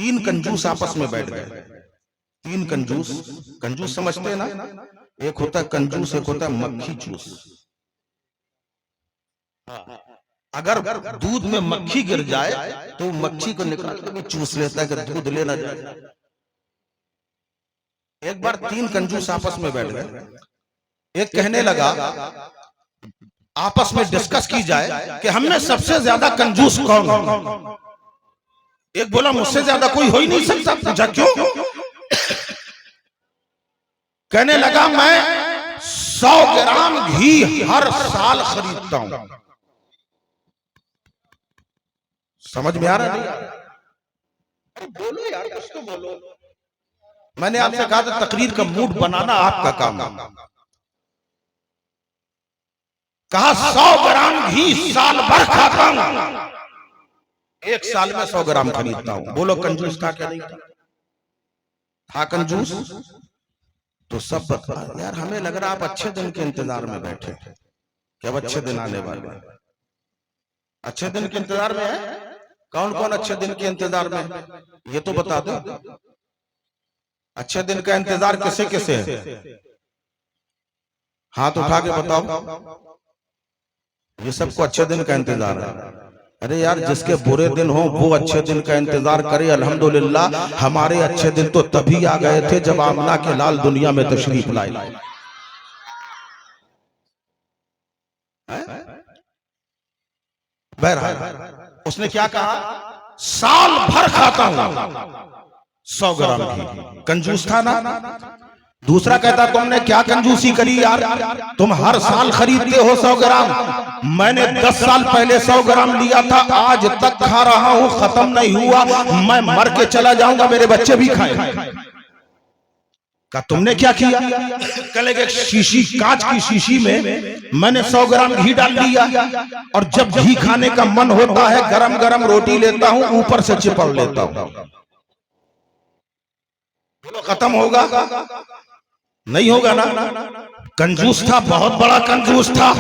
तीन कंजूस आपस में बैठ गए। तीन कंजूस, कंजूस समझते हैं ना? एक होता है कंजूस, एक होता है मक्खी चूस। अगर दूध में मक्खी गिर जाए तो मक्खी को निकाल के भी चूस लेता है कि दूध लेना जाए। एक बार तीन कंजूस आपस में बैठ गए। एक कहने लगा, आपस में डिस्कस की जाए कि हम में सबसे ज्यादा कंजूस कौन है। एक बोला, मुझसे ज्यादा कोई हो ही नहीं सकता। पूछा क्यों? कहने लगा, मैं 100 ग्राम घी हर साल खरीदता हूं। समझ में आ रहा नहीं? बोलो यार, कुछ तो बोलो। मैंने आपसे कहा था तकरीर का मूड बनाना आपका काम है। कहा 100 ग्राम घी साल भर खाता हूं, एक साल में 100 ग्राम खरीदता हूं। बोलो कंजूस था क्या? नहीं था? था कंजूस? तो सब बता। यार हमें लग रहा आप अच्छे दिन के इंतजार में बैठे, कि अब अच्छे दिन आने वाले। अच्छे दिन के इंतजार में है? कौन कौन अच्छे दिन के इंतजार में? ये तो बता दो। अच्छे दिन का इंतजार किसे किसे है? हाथ उठा के बताओ। ये सबको अच्छे दिन का इंतजार है। अरे यार, जिसके बुरे दिन हो वो अच्छे दिन का इंतजार करे। अल्हम्दुलिल्लाह हमारे अच्छे दिन तो तभी आ गए थे जब आमना के लाल दुनिया में तशरीफ लाए। बहरहाल उसने क्या कहा? साल भर खाता हूं 100 ग्राम घी। कंजूस था ना? दूसरा कहता, तुमने क्या कंजूसी करी यार, तुम हर साल खरीदते हो 100 ग्राम। मैंने 10 साल पहले 100 ग्राम लिया था, आज तक खा रहा हूं, खत्म नहीं हुआ। मैं मर के चला जाऊंगा, मेरे बच्चे भी खाएं। का तुमने क्या किया? कल शीशी, कांच की शीशी में मैंने 100 ग्राम घी डाल दिया, और जब घी खाने का मन होता है गरम गरम रोटी लेता हूं, ऊपर से चिपड़ लेता हूं। खत्म होगा? नहीं होगा ना? कंजूस था, बहुत बड़ा कंजूस था।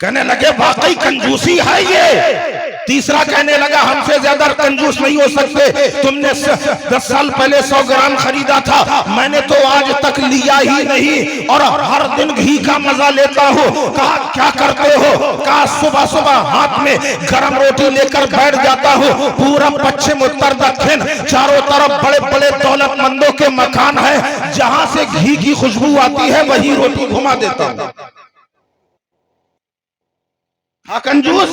कहने लगे वाकई कंजूसी है ये। तीसरा कहने लगा, हमसे ज्यादा कंजूस नहीं हो सकते। तुमने 10 साल पहले 100 ग्राम खरीदा था, मैंने तो आज तक लिया ही नहीं, और हर दिन घी का मजा लेता हूँ। कहा क्या करते हो? कहा सुबह सुबह हाथ में गरम रोटी लेकर बैठ जाता हूँ। पूरब पश्चिम उत्तर दक्षिण चारों तरफ बड़े बड़े दौलतमंदों के मकान है, जहां से घी की खुशबू आती है वही रोटी घुमा देता हूं। हाँ कंजूस।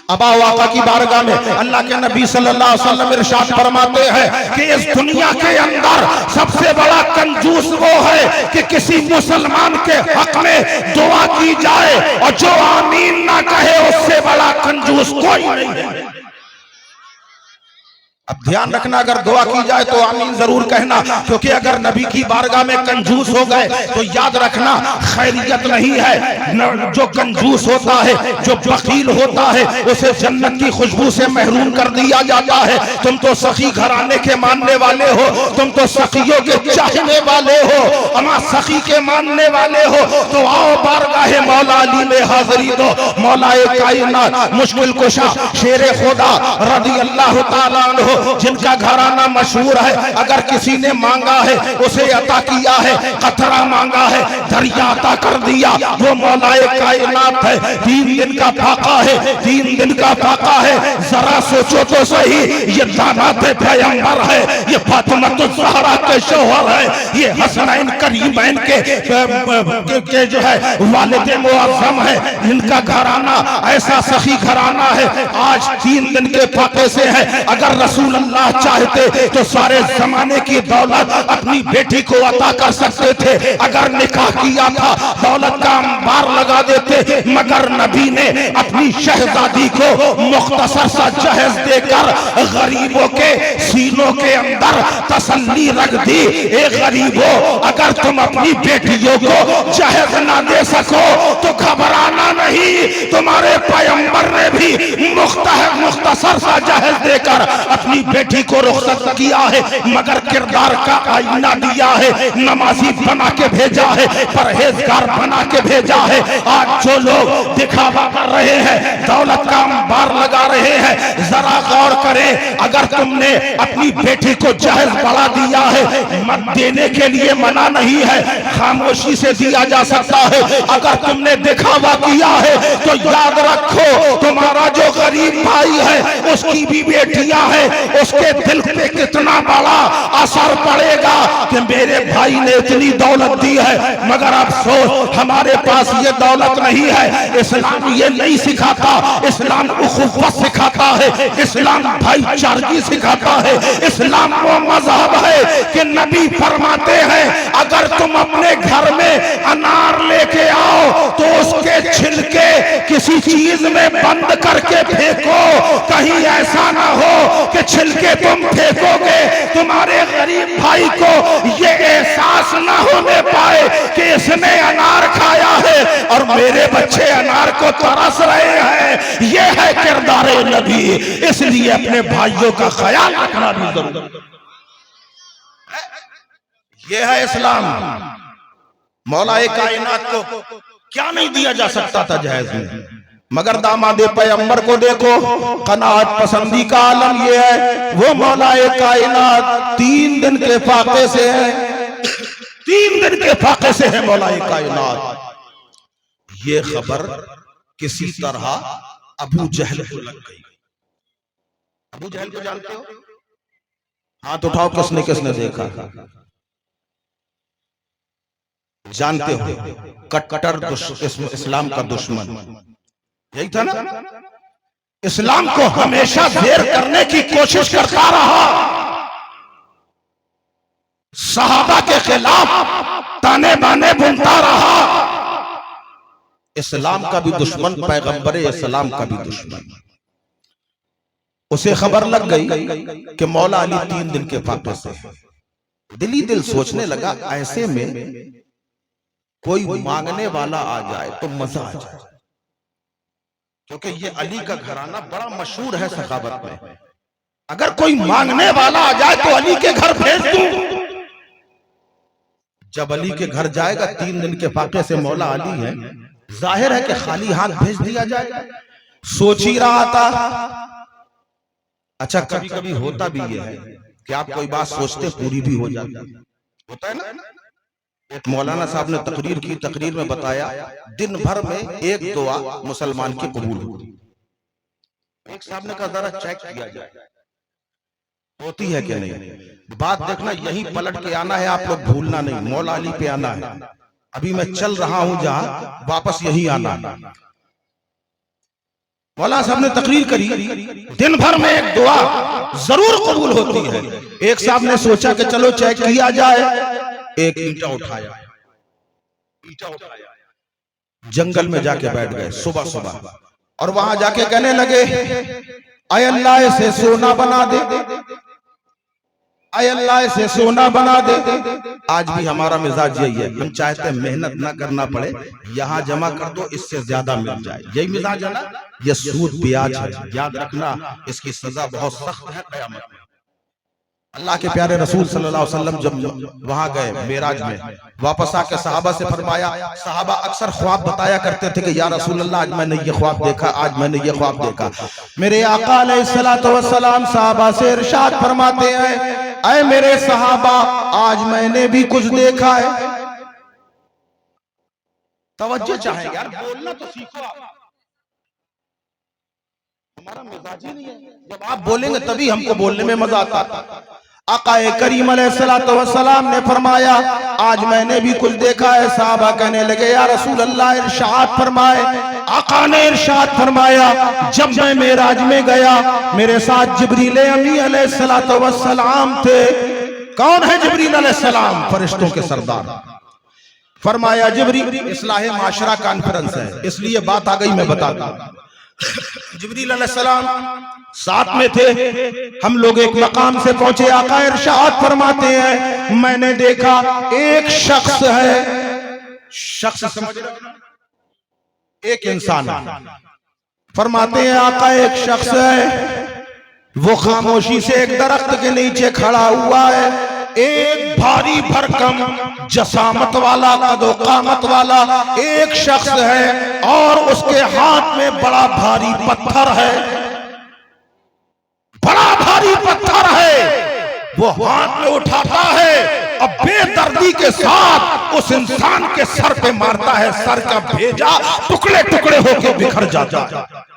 अब आका की बारगाह में अल्लाह के नबी सल्लल्लाहु अलैहि वसल्लम इरशाद फरमाते हैं कि इस दुनिया के अंदर सबसे बड़ा कंजूस वो है कि किसी मुसलमान के हक में दुआ की जाए और जो आमीन ना कहे, उससे बड़ा कंजूस कोई नहीं है। अब ध्यान रखना, अगर दुआ की जाए तो आमीन जरूर कहना, क्योंकि अगर नबी की बारगाह में कंजूस हो गए तो याद रखना खैरियत नहीं है। जो कंजूस होता है, जो बखील होता है, उसे जन्नत की खुशबू से महरूम कर दिया जाता है। तुम तो सखी घराने के मानने वाले हो, तुम तो सखियों के चाहने वाले हो, अमा सखी के मानने वाले हो, तो आओ बारगाह मौला अली में हाजिरी दो। मौलाए कायनात मुश्किल कुशा शेरे खुदा रज़ी अल्लाह ताला अन्हु, जिनका घराना मशहूर है, अगर किसी ने मांगा है उसे अता किया है, कतरा मांगा है दरिया अता कर दिया। वो मौलाए कायनात है। 3 दिन का फाका है, 3 दिन का फाका है। जरा सोचो तो सही, ये दामाद पैगंबर है, ये फातिमा ज़हरा के शौहर है, ये हसनैन करीमैन के जो है वालिद मुअज़्ज़म है। इनका घराना ऐसा सखी घराना है। आज 3 दिन के फाके से है। अगर रसूल अल्लाह चाहते तो सारे जमाने की दौलत अपनी बेटी को अता कर सकते थे। अगर निकाह किया था दौलत का अंबार लगा देते, मगर नबी ने अपनी शहजादी को मुख्तसर सा जहेज देकर गरीबों के सीनों के अंदर तसल्ली रख दी। ए गरीबों, अगर तुम अपनी बेटियों को जहेज ना दे सको तो घबराना नहीं, तुम्हारे पैगंबर ने भी मुख्तसर सा जहेज देकर अपनी अपनी बेटी को रुखसत किया है, मगर किरदार का आईना दिया है, नमाजी बना के भेजा है, परहेजगार बना के भेजा है। आज जो लोग दिखावा कर रहे हैं, दौलत का अंबार लगा रहे हैं, जरा गौर करें, अगर तुमने अपनी बेटी को जहर बढ़ा दिया है, मत देने के लिए मना नहीं है, खामोशी से दिया जा सकता है। अगर तुमने दिखावा किया है तो याद रखो, तुम्हारा जो गरीब भाई है उसकी भी बेटियां हैं, उसके दिल पे कितना बड़ा असर पड़ेगा कि मेरे भाई ने इतनी दौलत दी है, मगर अफसोस हमारे पास ये दौलत नहीं है। इस्लाम ये नहीं सिखाता, इस्लाम उखुवत सिखाता है, इस्लाम भाईचारगी सिखाता है। इस्लाम वो मजहब है कि नबी फरमाते हैं, अगर तुम अपने घर में अनार लेके आओ तो उसके छिलके किसी चीज में बंद करके फेंको, कहीं ऐसा ना हो कि छिलके तुम फेंकोगे, तुम्हारे गरीब भाई को ये एहसास ना होने पाए कि इसने अनार खाया है और मेरे बच्चे अनार को तरस रहे हैं। ये है किरदार नबी, इसलिए अपने भाइयों का ख्याल रखना भी जरूरी है। ये है इस्लाम। मौलाए कायनात को क्या नहीं दिया जा सकता था जहेज में, मगर दामादे पैगंबर को देखो, कनाअत पसंदी का आलम ये है, वो मौलाए कायनात 3 दिन के फाके से है, 3 दिन के फाके से है मौलाए कायनात। ये खबर किसी तरह अबू जहल को लग गई। अबू जहल को जानते हो? हाथ उठाओ, किसने किसने देखा? जानते हो, कट्टर इस्लाम का दुश्मन यही था ना, इस्लाम को हमेशा देर करने की कोशिश करता रहा, सहाबा के खिलाफ ताने बाने बुनता रहा। इस्लाम का भी दुश्मन, पैगंबर इस्लाम का भी दुश्मन। उसे खबर लग गई कि मौला अली 3 दिन के फाके से। दिली दिल सोचने लगा, ऐसे में कोई मांगने वाला आ जाए तो मजा आ जाए, क्योंकि ये अली का घराना बड़ा मशहूर है सखावत में। अगर कोई मांगने वाला आ जाए तो अली के घर भेज दूं। जब अली के घर जाएगा, 3 दिन के फाके से मौला अली है, जाहिर है कि खाली हाथ भेज दिया जाएगा। सोच ही रहा था। अच्छा, कभी कभी होता भी ये है कि आप कोई बात सोचते पूरी भी हो जाती है, होता है ना। एक मौलाना साहब ने तकरीर की, तकरीर में बताया दिन भर में एक दुआ मुसलमान की कबूल होती। एक साहब ने कहा जरा चेक किया जाए होती है कि नहीं। बात देखना, यही पलट के आना है, आप लोग भूलना नहीं, मौला अली पे आना है। अभी मैं चल रहा हूं जहां, वापस यही आना है। मौलाना साहब ने तकरीर करी, दिन भर में एक दुआ जरूर कबूल होती है। एक साहब ने सोचा कि चलो चेक किया जाए। एक ईंटा उठाया, जंगल में जाके बैठ गए सुबह सुबह, और वहां जाके कहने लगे, आय अल्लाह से सोना बना दे, आय अल्लाह से सोना बना दे। आज भी हमारा मिजाज यही है, हम चाहते हैं मेहनत ना करना पड़े, यहाँ जमा कर दो, इससे ज्यादा मिल जाए। यही मिजाज है ना। ये सूद ब्याज है, याद रखना, इसकी सजा बहुत सख्त है क़यामत में। अल्लाह के प्यारे रसूल सल्लल्लाहु अलैहि वसल्लम जब वहां गए मेराज में, वापस आके सहाबा से फरमाया, सहाबा अक्सर ख्वाब बताया करते थे कि या रसूल अल्लाह, आज मैंने ये ख्वाब देखा, आज मैंने ये ख्वाब देखा। मेरे आका अलैहिस्सलातु वस्सलाम सहाबा से इरशाद फरमाते हैं, ऐ मेरे सहाबा, आज मैंने भी कुछ देखा है। तवज्जो चाहे यार, बोलना तो सीखो आप। हमारा मिजाज ही नहीं है, जब आप बोलेंगे तभी हमको बोलने में मजा आता। आकाए करीम अलैहिस्सलातु वस्सलाम ने फरमाया, आज मैंने भी कुछ देखा है। साहबा कहने लगे, या रसूल अल्लाह इरशाद फरमाए। आका ने इरशाद फरमाया, जब मैं मेराज में गया, मेरे साथ जिब्रील अमी अलैहिस्सलातु वस्सलाम थे। कौन है जिब्रील अलैहिस्सलाम? फरिश्तों के सरदार। फरमाया, जिब्रील, इस्लाह माशरा कॉन्फ्रेंस है, इसलिए बात आ गई, मैं बताता हूं। जिब्रील अलैहिस्सलाम साथ में थे, हम लोग एक मकाम से पहुंचे। आका इरशाद फरमाते हैं, मैंने देखा एक शख्स है, शख्स समझ रहे, एक इंसान है। फरमाते हैं आका एक शख्स है, वो खामोशी से एक दरख्त के नीचे खड़ा हुआ है। एक भारी भरकम जसामत वाला, कदो कामत वाला एक शख्स है और उसके हाथ में बड़ा भारी पत्थर है, बड़ा भारी पत्थर है। वो हाथ में उठाता है और बेदर्दी के साथ उस इंसान के सर पे मारता है। सर का भेजा टुकड़े टुकड़े होकर बिखर जाता है।